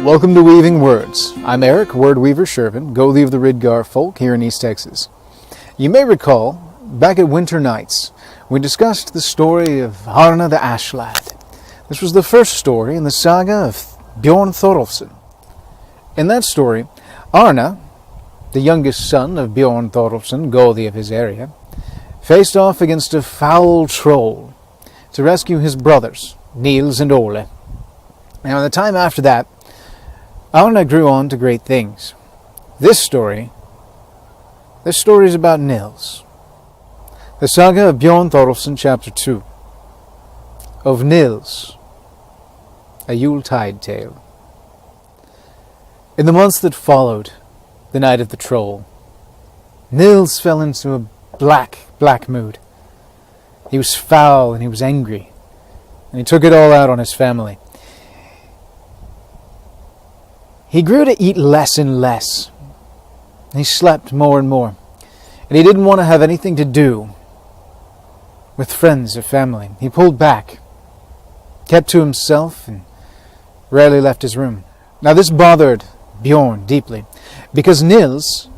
Welcome to Weaving Words. I'm Eric, word weaver Sjerven, Goalie of the Ridgar folk here in East Texas. You may recall, back at Winter Nights, we discussed the story of Arna the Ash Lad. This was the first story in the Saga of Bjorn Thorolfson. In that story, Arna, the youngest son of Bjorn Thorolfsson, Goalie of his area, faced off against a foul troll to rescue his brothers, Nils and Ole. Now, in the time after that, Arna grew on to great things. This story is about Nils. The Saga of Bjorn Thorolfson, Chapter 2. Of Nils, a Yuletide tale. In the months that followed the night of the troll, Nils fell into a black mood. He was foul and he was angry, and he took it all out on his family. He grew to eat less and less. He slept more and more. And he didn't want to have anything to do with friends or family. He pulled back, kept to himself, and rarely left his room. Now this bothered Bjorn deeply, because Nils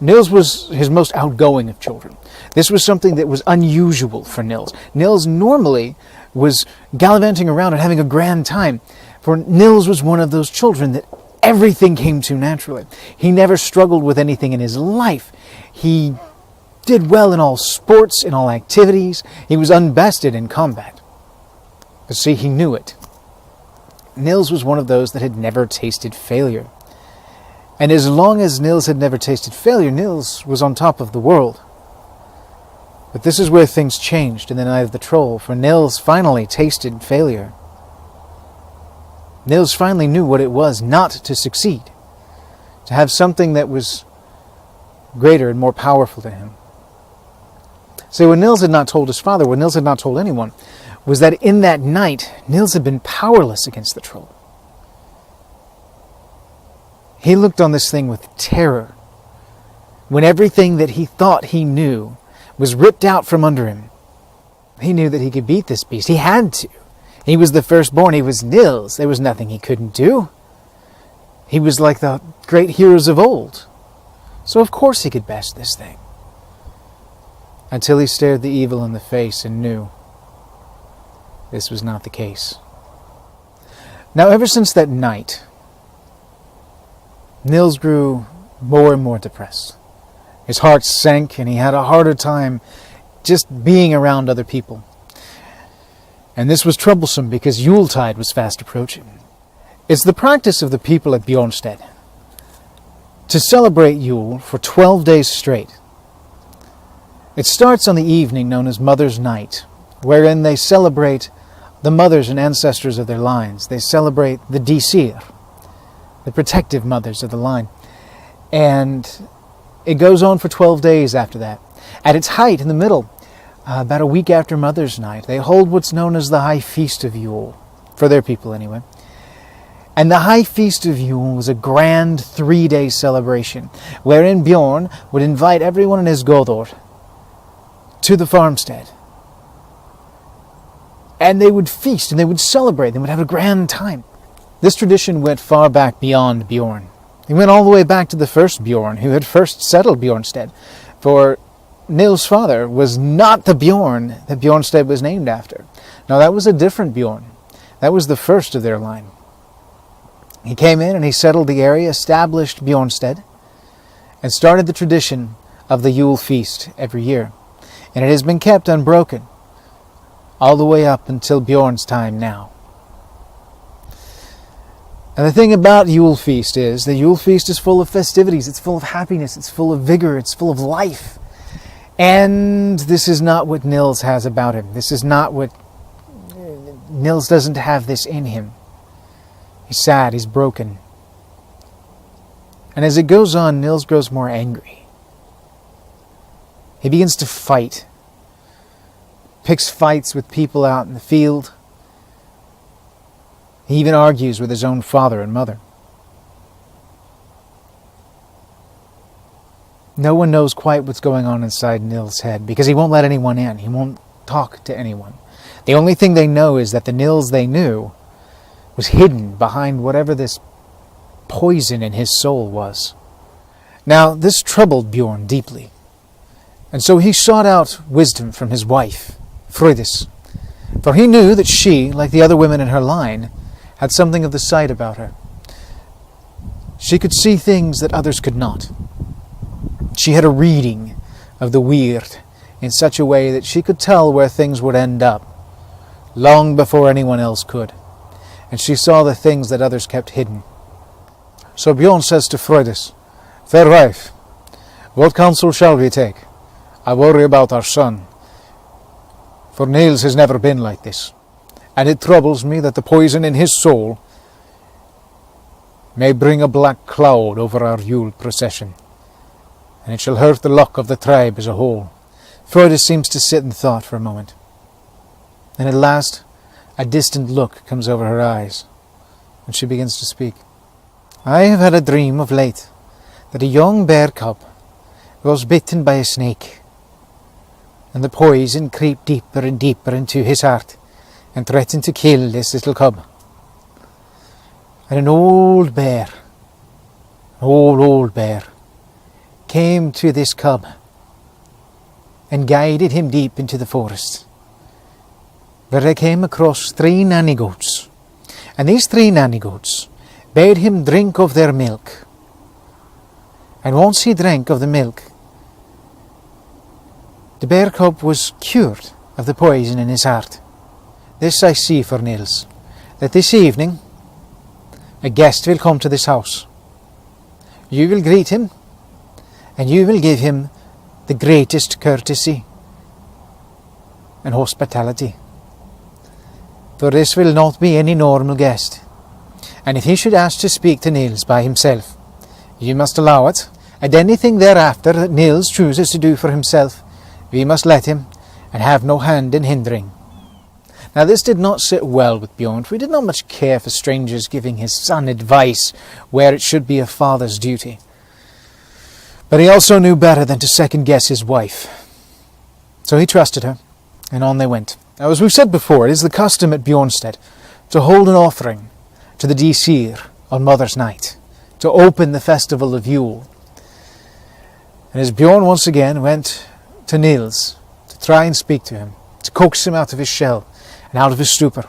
was his most outgoing of children. This was something that was unusual for Nils. Nils normally was gallivanting around and having a grand time, for Nils was one of those children that everything came to naturally. He never struggled with anything in his life. He did well in all sports, in all activities. He was unbested in combat. But see, he knew it. Nils was one of those that had never tasted failure. And as long as Nils had never tasted failure, Nils was on top of the world. But this is where things changed in the night of the troll, for Nils finally tasted failure. Nils finally knew what it was not to succeed, to have something that was greater and more powerful to him. So what Nils had not told his father, what Nils had not told anyone, was that in that night, Nils had been powerless against the troll. He looked on this thing with terror, when everything that he thought he knew was ripped out from under him. He knew that he could beat this beast. He had to. He was the firstborn. He was Nils. There was nothing he couldn't do. He was like the great heroes of old. So of course he could best this thing. Until he stared the evil in the face and knew this was not the case. Now ever since that night, Nils grew more and more depressed. His heart sank and he had a harder time just being around other people. And this was troublesome because Yuletide was fast approaching. It's the practice of the people at Bjornstead to celebrate Yule for 12 days straight. It starts on the evening known as Mother's Night, wherein they celebrate the mothers and ancestors of their lines. They celebrate the Disir, the protective mothers of the line. And it goes on for 12 days after that. At its height, in the middle, about a week after Mother's Night, they hold what's known as the High Feast of Yule, for their people anyway. And the High Feast of Yule was a grand 3-day celebration, wherein Bjorn would invite everyone in his godor to the farmstead. And they would feast and they would celebrate, they would have a grand time. This tradition went far back beyond Bjorn. It went all the way back to the first Bjorn, who had first settled Bjornstead, for Nils' father was not the Bjorn that Bjornstead was named after. No, that was a different Bjorn. That was the first of their line. He came in and he settled the area, established Bjornstead, and started the tradition of the Yule feast every year. And it has been kept unbroken all the way up until Bjorn's time now. And the thing about Yule feast is the Yule feast is full of festivities, it's full of happiness, it's full of vigor, it's full of life. And this is not what Nils has about him. This is not what... Nils doesn't have this in him. He's sad, he's broken. And as it goes on, Nils grows more angry. He begins to fight. Picks fights with people out in the field. He even argues with his own father and mother. No one knows quite what's going on inside Nils' head because he won't let anyone in. He won't talk to anyone. The only thing they know is that the Nils they knew was hidden behind whatever this poison in his soul was. Now this troubled Bjorn deeply, and so he sought out wisdom from his wife, Freydis, for he knew that she, like the other women in her line, had something of the sight about her. She could see things that others could not. She had a reading of the weird in such a way that she could tell where things would end up, long before anyone else could, and she saw the things that others kept hidden. So Bjorn says to Freydis, "Fair wife, what counsel shall we take? I worry about our son, for Nils has never been like this, and it troubles me that the poison in his soul may bring a black cloud over our Yule procession, and it shall hurt the luck of the tribe as a whole." Freydis seems to sit in thought for a moment, and at last a distant look comes over her eyes, and she begins to speak. "I have had a dream of late that a young bear cub was bitten by a snake, and the poison crept deeper and deeper into his heart and threatened to kill this little cub. And an old bear, old bear, came to this cub and guided him deep into the forest, where they came across 3 nanny goats, and these 3 nanny goats bade him drink of their milk. And once he drank of the milk, the bear cub was cured of the poison in his heart. This I see for Nils, that this evening a guest will come to this house. You will greet him, and you will give him the greatest courtesy and hospitality. For this will not be any normal guest, and if he should ask to speak to Nils by himself, you must allow it, and anything thereafter that Nils chooses to do for himself, we must let him, and have no hand in hindering." Now this did not sit well with Bjorn, for he did not much care for strangers giving his son advice where it should be a father's duty. But he also knew better than to second-guess his wife. So he trusted her, and on they went. Now, as we've said before, it is the custom at Bjornstead to hold an offering to the Disir on Mother's Night, to open the festival of Yule. And as Bjorn once again went to Nils to try and speak to him, to coax him out of his shell and out of his stupor,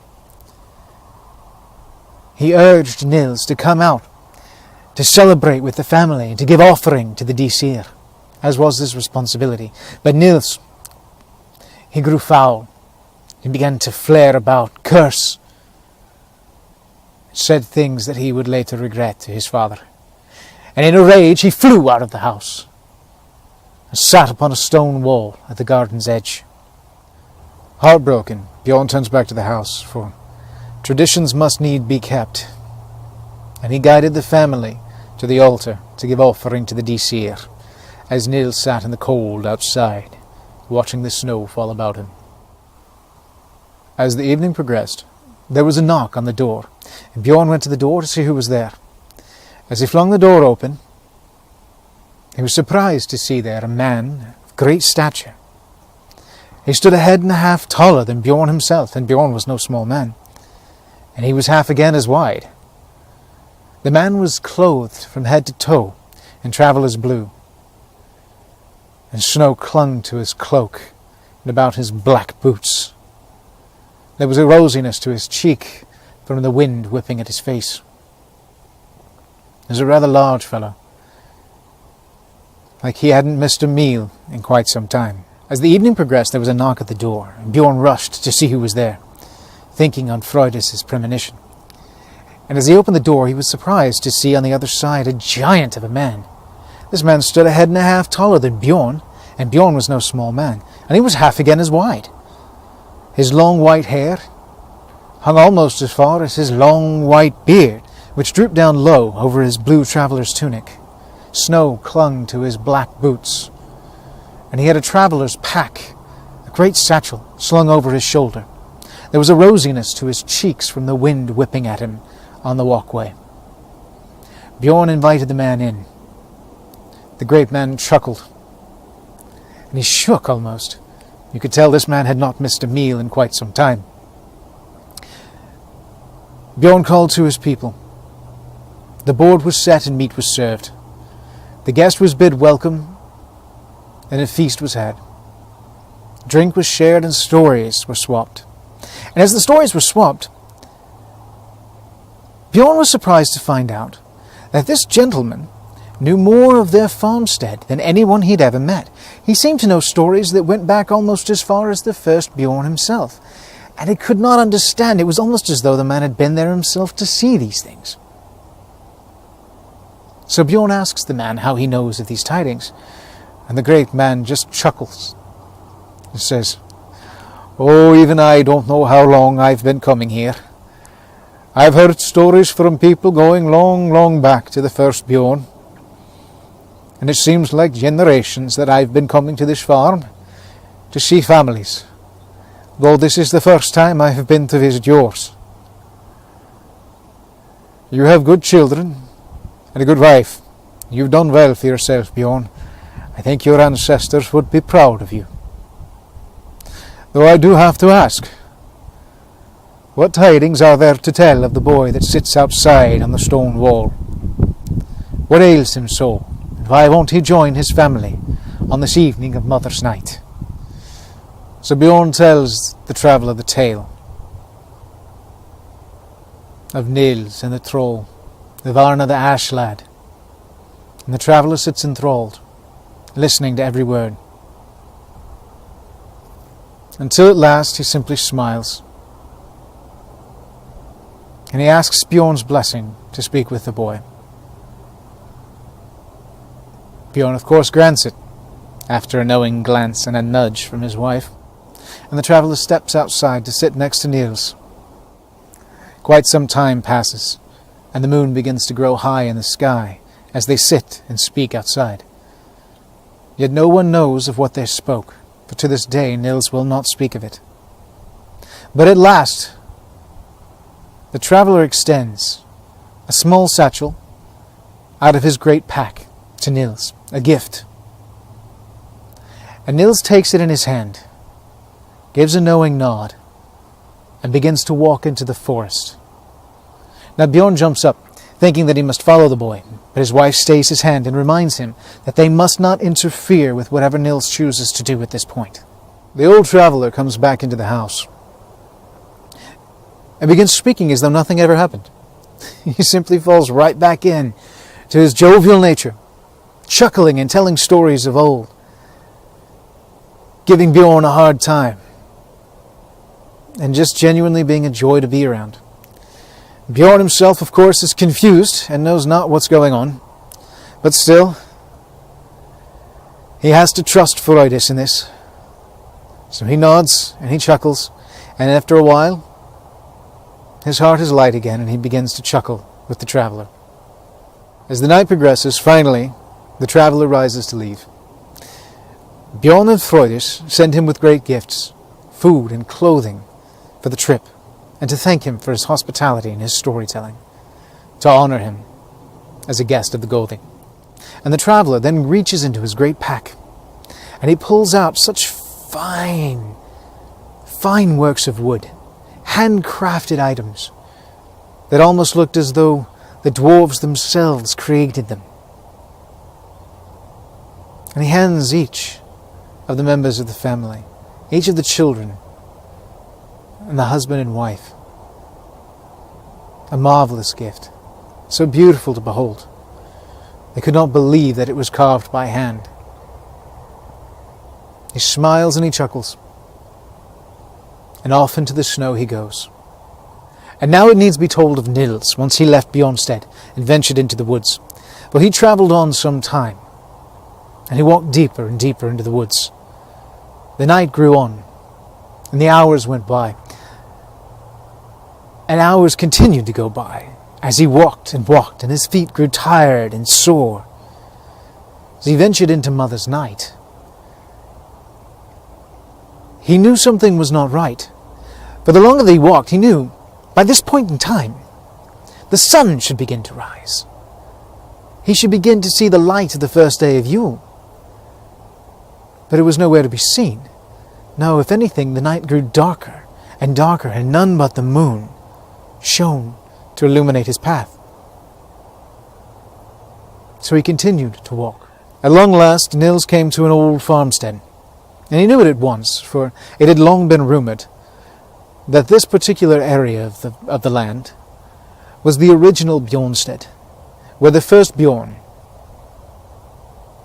he urged Nils to come out, to celebrate with the family, and to give offering to the Disir, as was his responsibility. But Nils, he grew foul. He began to flare about, curse, said things that he would later regret to his father. And in a rage he flew out of the house and sat upon a stone wall at the garden's edge. Heartbroken, Bjorn turns back to the house, for traditions must need be kept, and he guided the family to the altar to give offering to the Disir, as Nils sat in the cold outside, watching the snow fall about him. As the evening progressed, there was a knock on the door, and Bjorn went to the door to see who was there. As he flung the door open, he was surprised to see there a man of great stature. He stood a head and a half taller than Bjorn himself, and Bjorn was no small man, and he was half again as wide. The man was clothed from head to toe in traveller's blue, and snow clung to his cloak and about his black boots. There was a rosiness to his cheek from the wind whipping at his face. He was a rather large fellow, like he hadn't missed a meal in quite some time. As the evening progressed, there was a knock at the door, and Bjorn rushed to see who was there, thinking on Freydis' premonition. And as he opened the door, he was surprised to see on the other side a giant of a man. This man stood a head and a half taller than Bjorn, and Bjorn was no small man, and he was half again as wide. His long white hair hung almost as far as his long white beard, which drooped down low over his blue traveller's tunic. Snow clung to his black boots, and he had a traveller's pack, a great satchel slung over his shoulder. There was a rosiness to his cheeks from the wind whipping at him on the walkway. Bjorn invited the man in. The great man chuckled, and he shook almost. You could tell this man had not missed a meal in quite some time. Bjorn called to his people, The board was set and meat was served. The guest was bid welcome, and a feast was had. Drink was shared and stories were swapped. And as the stories were swapped, Bjorn was surprised to find out that this gentleman knew more of their farmstead than anyone he'd ever met. He seemed to know stories that went back almost as far as the first Bjorn himself, and he could not understand. It was almost as though the man had been there himself to see these things. So Bjorn asks the man how he knows of these tidings, and the great man just chuckles and says, "Oh, even I don't know how long I've been coming here. I've heard stories from people going long, long back to the first Bjorn, and it seems like generations that I've been coming to this farm to see families, though this is the first time I have been to visit yours. You have good children and a good wife. You've done well for yourself, Bjorn. I think your ancestors would be proud of you. Though I do have to ask, what tidings are there to tell of the boy that sits outside on the stone wall? What ails him so, and why won't he join his family on this evening of Mother's Night?" So Bjorn tells the traveller the tale of Nils and the troll, of Arna the ash lad, and the traveller sits enthralled, listening to every word, until at last he simply smiles, and he asks Bjorn's blessing to speak with the boy. Bjorn, of course, grants it, after a knowing glance and a nudge from his wife, and the traveller steps outside to sit next to Nils. Quite some time passes, and the moon begins to grow high in the sky as they sit and speak outside. Yet no one knows of what they spoke, for to this day Nils will not speak of it. But at last the traveller extends a small satchel out of his great pack to Nils, a gift. And Nils takes it in his hand, gives a knowing nod, and begins to walk into the forest. Now Bjorn jumps up, thinking that he must follow the boy, but his wife stays his hand and reminds him that they must not interfere with whatever Nils chooses to do at this point. The old traveller comes back into the house and begins speaking as though nothing ever happened. He simply falls right back in to his jovial nature, chuckling and telling stories of old, giving Bjorn a hard time, and just genuinely being a joy to be around. Bjorn himself, of course, is confused and knows not what's going on, but still, he has to trust Freudis in this. So he nods and he chuckles, and after a while, his heart is light again and he begins to chuckle with the traveller. As the night progresses, finally, the traveller rises to leave. Bjorn and Freudis send him with great gifts, food and clothing for the trip, and to thank him for his hospitality and his storytelling, to honour him as a guest of the Golding. And the traveller then reaches into his great pack, and he pulls out such fine works of wood, handcrafted items, that almost looked as though the dwarves themselves created them. And he hands each of the members of the family, each of the children, and the husband and wife, a marvellous gift, so beautiful to behold. They could not believe that it was carved by hand. He smiles and he chuckles, and off into the snow he goes. And now it needs be told of Nils, once he left Bjornstead and ventured into the woods. Well, he travelled on some time, and he walked deeper and deeper into the woods. The night grew on, and the hours went by. And hours continued to go by as he walked, and his feet grew tired and sore. As he ventured into Mother's Night, he knew something was not right. For the longer they walked, he knew, by this point in time, the sun should begin to rise. He should begin to see the light of the first day of Yule. But it was nowhere to be seen. No, if anything, the night grew darker, and none but the moon shone to illuminate his path. So he continued to walk. At long last, Nils came to an old farmstead, and he knew it at once, for it had long been rumoured that this particular area of the land was the original Bjornstead, where the first Bjorn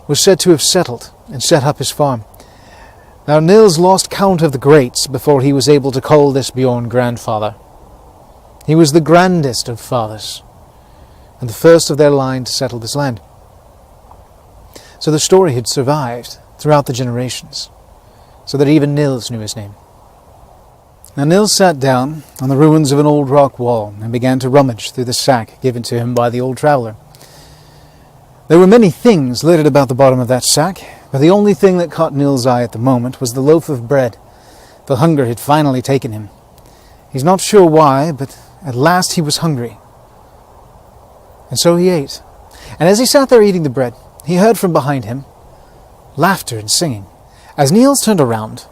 was said to have settled and set up his farm. Now Nils lost count of the greats before he was able to call this Bjorn grandfather. He was the grandest of fathers, and the first of their line to settle this land. So the story had survived throughout the generations, so that even Nils knew his name. Now Nils sat down on the ruins of an old rock wall and began to rummage through the sack given to him by the old traveller. There were many things littered about the bottom of that sack, but the only thing that caught Nils' eye at the moment was the loaf of bread. The hunger had finally taken him. He's not sure why, but at last he was hungry. And so he ate. And as he sat there eating the bread, he heard from behind him laughter and singing. As Nils turned around,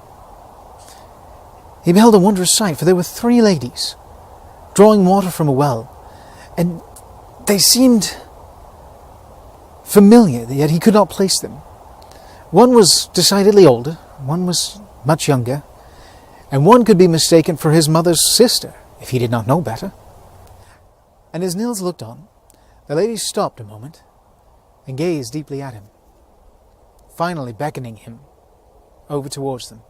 he beheld a wondrous sight, for there were 3 ladies drawing water from a well, and they seemed familiar, yet he could not place them. One was decidedly older, one was much younger, and one could be mistaken for his mother's sister, if he did not know better. And as Nils looked on, the ladies stopped a moment and gazed deeply at him, finally beckoning him over towards them.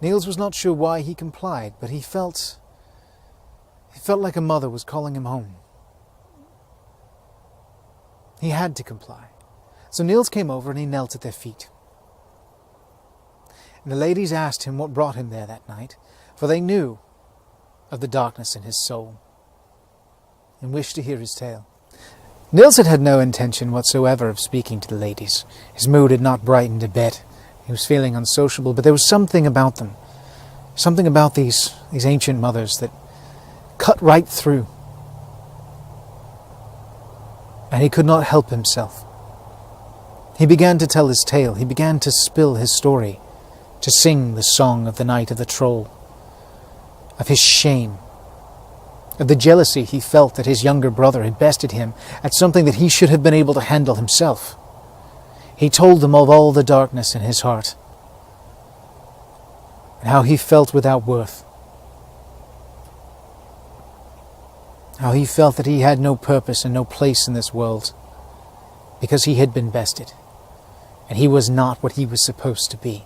Nils was not sure why he complied, but he felt like a mother was calling him home. He had to comply. So Nils came over and he knelt at their feet. And the ladies asked him what brought him there that night, for they knew of the darkness in his soul and wished to hear his tale. Nils had had no intention whatsoever of speaking to the ladies. His mood had not brightened a bit. He was feeling unsociable, but there was something about them, something about these ancient mothers that cut right through. And he could not help himself. He began to tell his tale. He began to spill his story, to sing the song of the night of the troll, of his shame, of the jealousy he felt that his younger brother had bested him at something that he should have been able to handle himself. He told them of all the darkness in his heart, and how he felt without worth, how he felt that he had no purpose and no place in this world, because he had been bested, and he was not what he was supposed to be.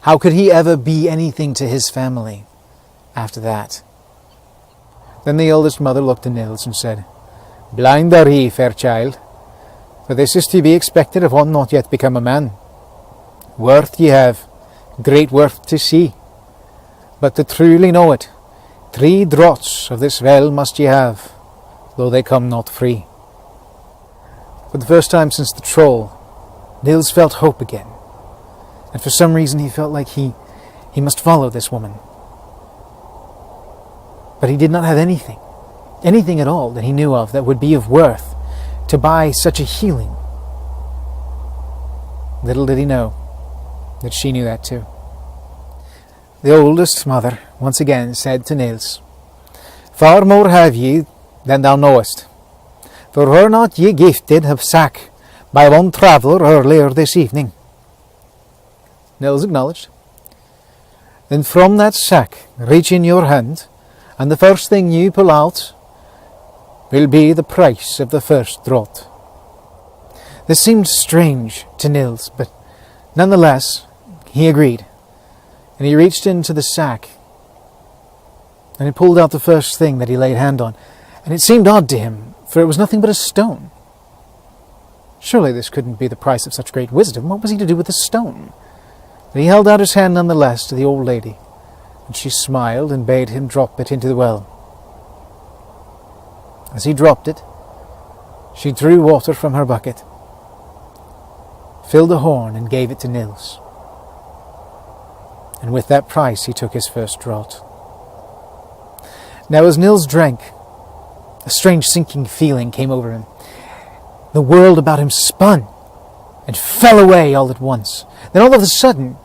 How could he ever be anything to his family after that? Then the eldest mother looked at Nils and said, "Blind are ye, fair child, for this is to be expected of one not yet become a man. Worth ye have, great worth to see, but to truly know it, 3 draughts of this well must ye have, though they come not free." For the first time since the troll, Nils felt hope again, and for some reason he felt like he must follow this woman. But he did not have anything at all that he knew of that would be of worth to buy such a healing. Little did he know that she knew that too. The oldest mother once again said to Nils, "Far more have ye than thou knowest, for were not ye gifted of sack by one traveller earlier this evening?" Nils acknowledged. "Then from that sack reach in your hand, and the first thing you pull out will be the price of the first draught." This seemed strange to Nils, but nonetheless he agreed, and he reached into the sack and he pulled out the first thing that he laid hand on, and it seemed odd to him, for it was nothing but a stone. Surely this couldn't be the price of such great wisdom. What was he to do with a stone? But he held out his hand nonetheless to the old lady, and she smiled and bade him drop it into the well. As he dropped it, she drew water from her bucket, filled a horn and gave it to Nils. And with that price he took his first draught. Now as Nils drank, a strange sinking feeling came over him. The world about him spun and fell away all at once. Then all of a sudden,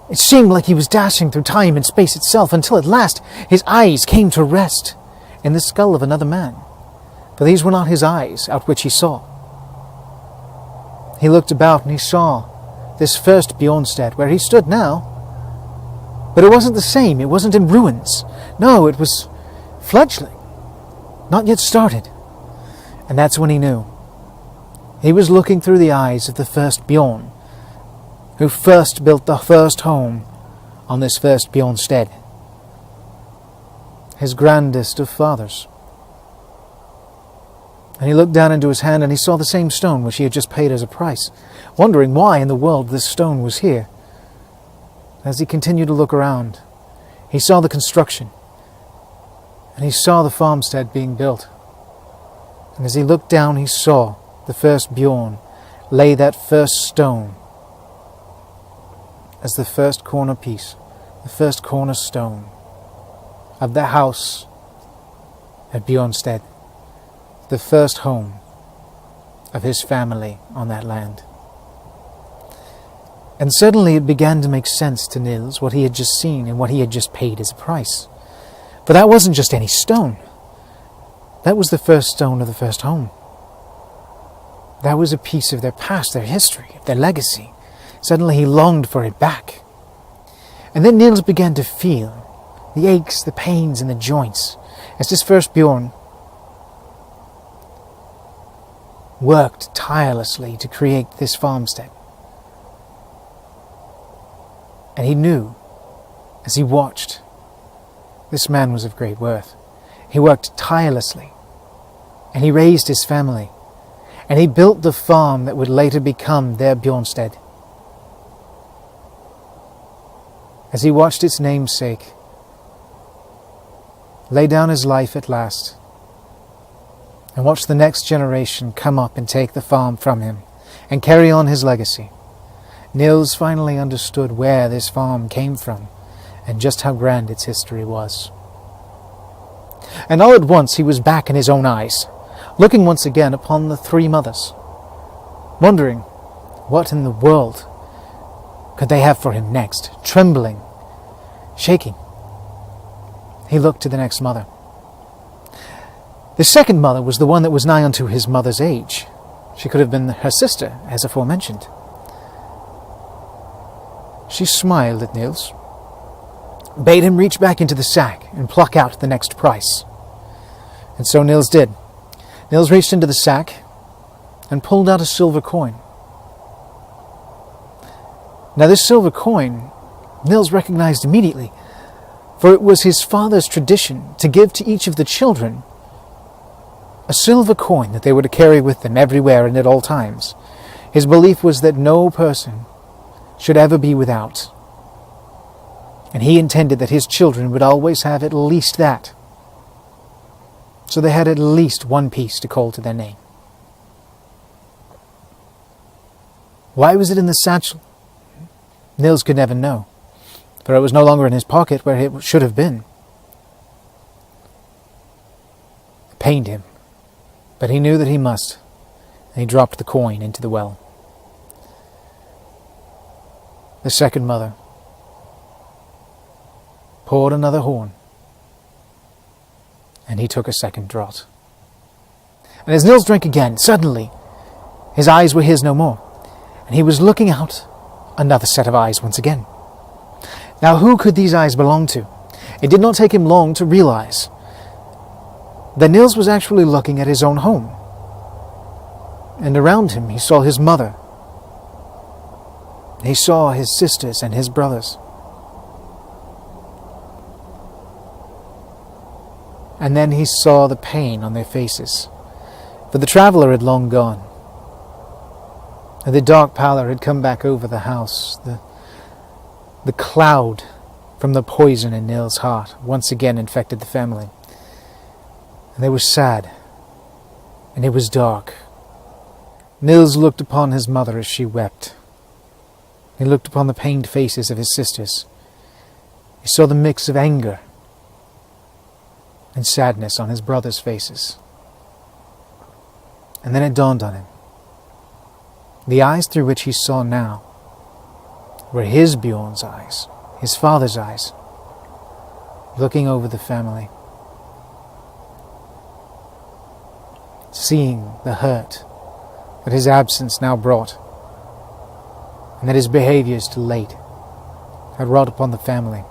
it seemed like he was dashing through time and space itself, until at last his eyes came to rest in the skull of another man. For these were not his eyes out which he saw. He looked about and he saw this first Bjornstead where he stood now. But it wasn't the same. It wasn't in ruins. No, it was fledgling, not yet started. And that's when he knew. He was looking through the eyes of the first Bjorn, who first built the first home on this first Bjornstead, his grandest of fathers. And he looked down into his hand and he saw the same stone which he had just paid as a price, wondering why in the world this stone was here. As he continued to look around, he saw the construction, and he saw the farmstead being built. And as he looked down, he saw the first Bjorn lay that first stone as the first corner piece, the first cornerstone of the house at Bjornstead, the first home of his family on that land. And suddenly it began to make sense to Nils what he had just seen and what he had just paid as a price. For that wasn't just any stone. That was the first stone of the first home. That was a piece of their past, their history, their legacy. Suddenly he longed for it back. And then Nils began to feel the aches, the pains in the joints as this first Bjorn worked tirelessly to create this farmstead. And he knew, as he watched, this man was of great worth. He worked tirelessly, and he raised his family, and he built the farm that would later become their Bjornstead. As he watched its namesake lay down his life at last, and watched the next generation come up and take the farm from him, and carry on his legacy, Nils finally understood where this farm came from and just how grand its history was. And all at once he was back in his own eyes, looking once again upon the three mothers, wondering what in the world could they have for him next. Trembling, shaking, he looked to the next mother. The second mother was the one that was nigh unto his mother's age. She could have been her sister, as aforementioned. She smiled at Nils, bade him reach back into the sack and pluck out the next price. And so Nils did. Nils reached into the sack and pulled out a silver coin. Now this silver coin, Nils recognized immediately, for it was his father's tradition to give to each of the children a silver coin that they were to carry with them everywhere and at all times. His belief was that no person should ever be without, and he intended that his children would always have at least that, so they had at least one piece to call to their name. Why was it in the satchel? Nils could never know, for it was no longer in his pocket where it should have been. It pained him, but he knew that he must, and he dropped the coin into the well. The second mother poured another horn, and he took a second draught. And as Nils drank again, suddenly his eyes were his no more, and he was looking out another set of eyes once again. Now who could these eyes belong to? It did not take him long to realize that Nils was actually looking at his own home, and around him he saw his mother. He saw his sisters and his brothers. And then he saw the pain on their faces, for the traveller had long gone, and the dark pallor had come back over the house. The cloud from the poison in Nils' heart once again infected the family. And they were sad, and it was dark. Nils looked upon his mother as she wept. He looked upon the pained faces of his sisters. He saw the mix of anger and sadness on his brothers' faces. And then it dawned on him. The eyes through which he saw now were his Bjorn's eyes, his father's eyes, looking over the family. seeing the hurt that his absence now brought, and that his behaviours till late had wrought upon the family.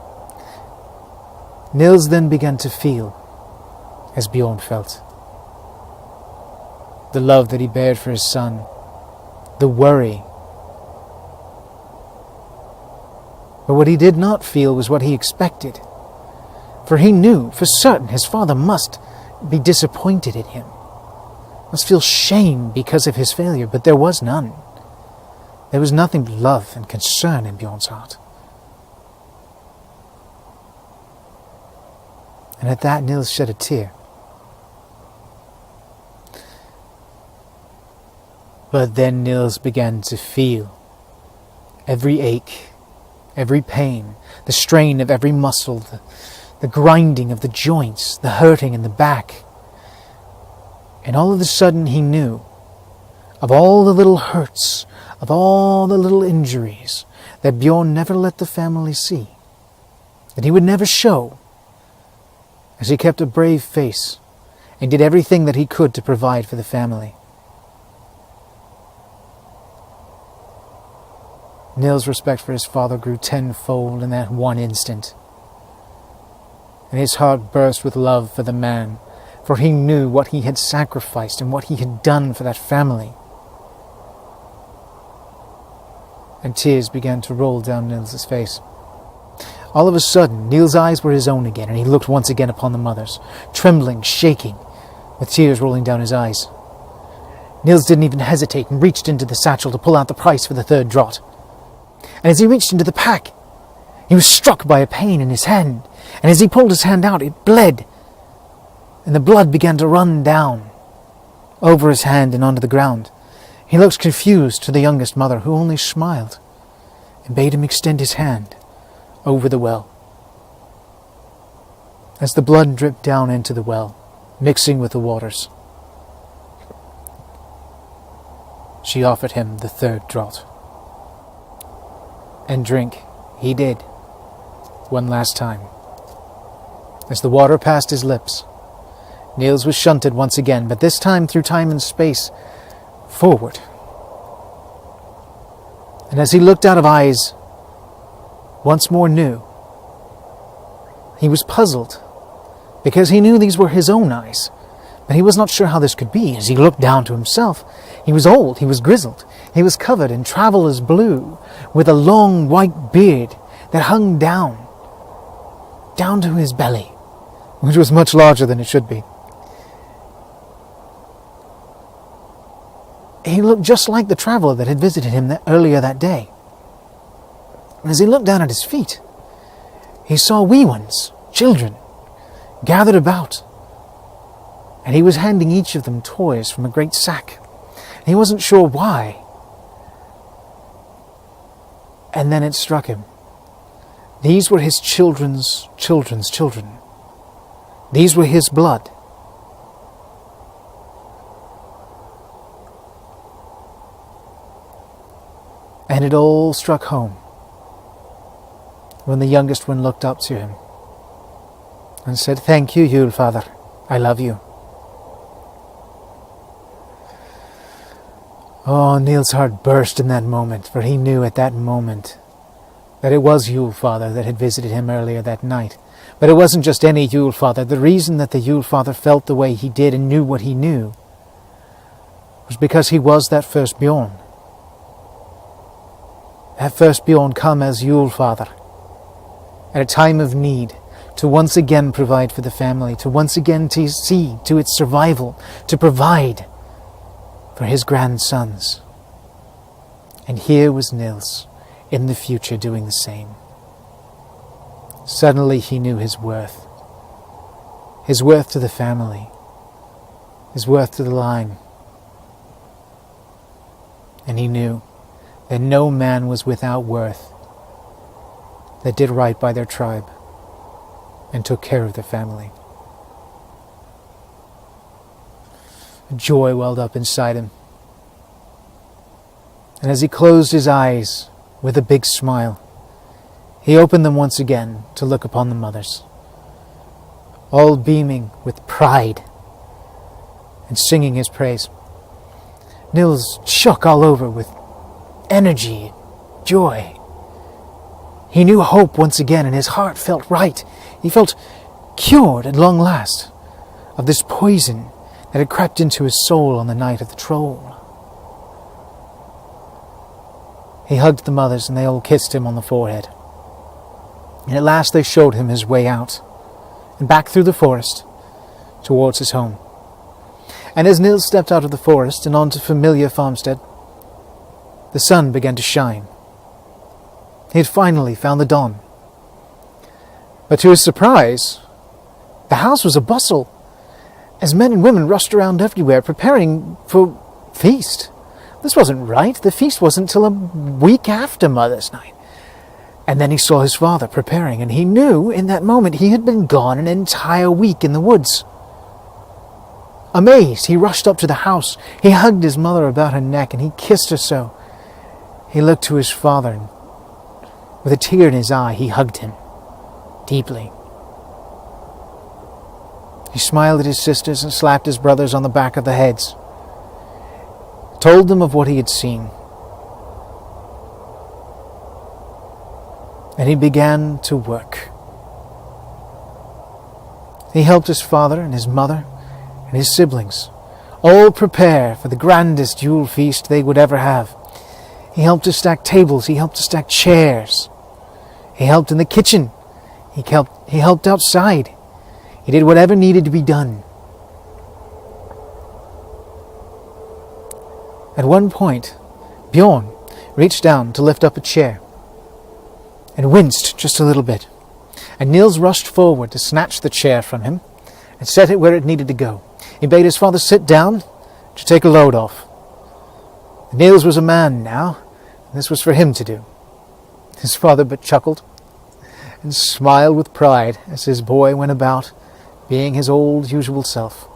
Nils then began to feel as Bjorn felt. The love that he bared for his son, the worry. But what he did not feel was what he expected, for he knew for certain his father must be disappointed in him, must feel shame because of his failure, but there was none. There was nothing but love and concern in Bjorn's heart. And at that Nils shed a tear. But then Nils began to feel every ache, every pain, the strain of every muscle, the grinding of the joints, the hurting in the back. And all of a sudden he knew of all the little hurts, of all the little injuries that Bjorn never let the family see, that he would never show, as he kept a brave face and did everything that he could to provide for the family. Nils' respect for his father grew tenfold in that one instant, and his heart burst with love for the man, for he knew what he had sacrificed and what he had done for that family. And tears began to roll down Nils' face. All of a sudden, Nils' eyes were his own again, and he looked once again upon the mother's, trembling, shaking, with tears rolling down his eyes. Nils didn't even hesitate and reached into the satchel to pull out the price for the third draught. And as he reached into the pack, he was struck by a pain in his hand, and as he pulled his hand out, it bled, and the blood began to run down over his hand and onto the ground. He looked confused to the youngest mother, who only smiled and bade him extend his hand over the well. As the blood dripped down into the well, mixing with the waters, she offered him the third draught. And drink he did, one last time. As the water passed his lips, Nils was shunted once again, but this time through time and space, forward. And as he looked out of eyes once more new, he was puzzled, because he knew these were his own eyes, but he was not sure how this could be. As he looked down to himself, he was old, he was grizzled, he was covered in traveller's blue, with a long white beard that hung down to his belly, which was much larger than it should be. He looked just like the traveller that had visited him earlier that day. And as he looked down at his feet, he saw wee ones, children, gathered about, and he was handing each of them toys from a great sack. He wasn't sure why. And then it struck him. These were his children's children's children. These were his blood. And it all struck home when the youngest one looked up to him and said, "Thank you, Yule Father. I love you." Oh, Nils' heart burst in that moment, for he knew at that moment that it was Yule Father that had visited him earlier that night. But it wasn't just any Yule Father. The reason that the Yule Father felt the way he did and knew what he knew was because he was that first Bjorn. That first Bjorn come as Yule Father at a time of need, to once again provide for the family, to once again to see to its survival, to provide for his grandsons. And here was Nils in the future doing the same. Suddenly he knew his worth to the family, his worth to the line. And he knew that no man was without worth that did right by their tribe and took care of their family. Joy welled up inside him. And as he closed his eyes with a big smile, he opened them once again to look upon the mothers, all beaming with pride and singing his praise. Nils shook all over with energy, joy. He knew hope once again, and his heart felt right. He felt cured at long last of this poison that had crept into his soul on the night of the troll. He hugged the mothers, and they all kissed him on the forehead. And at last they showed him his way out, and back through the forest, towards his home. And as Nils stepped out of the forest and onto familiar farmstead, the sun began to shine. He had finally found the dawn. But to his surprise, the house was a bustle, as men and women rushed around everywhere, preparing for feast. This wasn't right. The feast wasn't till a week after Mother's Night. And then he saw his father preparing, and he knew in that moment he had been gone an entire week in the woods. Amazed, he rushed up to the house. He hugged his mother about her neck, and he kissed her so. He looked to his father, and with a tear in his eye, he hugged him deeply. He smiled at his sisters and slapped his brothers on the back of the heads, told them of what he had seen. And he began to work. He helped his father and his mother and his siblings all prepare for the grandest Yule feast they would ever have. He helped to stack tables. He helped to stack chairs. He helped in the kitchen. He helped outside. He did whatever needed to be done. At one point, Bjorn reached down to lift up a chair and winced just a little bit. And Nils rushed forward to snatch the chair from him and set it where it needed to go. He bade his father sit down to take a load off. Nils was a man now, and this was for him to do. His father but chuckled and smiled with pride as his boy went about, being his old usual self.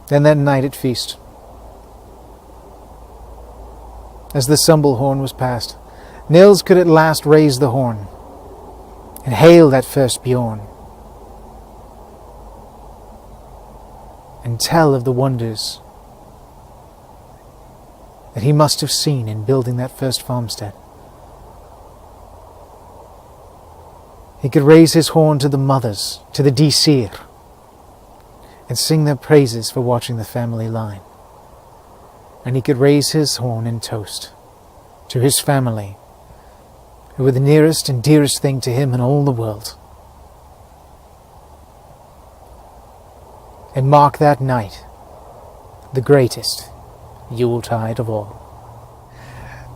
Then that night at feast, as the sumble horn was passed, Nils could at last raise the horn and hail that first Bjorn and tell of the wonders that he must have seen in building that first farmstead. He could raise his horn to the mothers, to the Disir, and sing their praises for watching the family line. And he could raise his horn in toast to his family, who were the nearest and dearest thing to him in all the world. And mark that night the greatest Yuletide of all.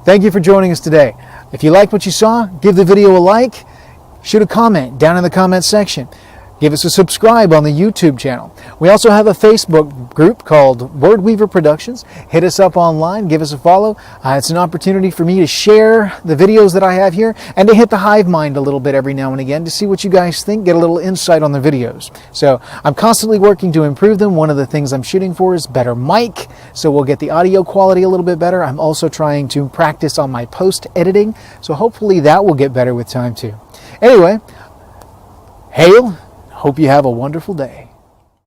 Thank you for joining us today. If you liked what you saw, give the video a like, shoot a comment down in the comment section. Give us a subscribe on the YouTube channel. We also have a Facebook group called Word Weaver Productions. Hit us up online, give us a follow. It's an opportunity for me to share the videos that I have here and to hit the hive mind a little bit every now and again to see what you guys think, get a little insight on the videos. So I'm constantly working to improve them. One of the things I'm shooting for is better mic, so we'll get the audio quality a little bit better. I'm also trying to practice on my post-editing, so hopefully that will get better with time too. Anyway, hail. Hope you have a wonderful day.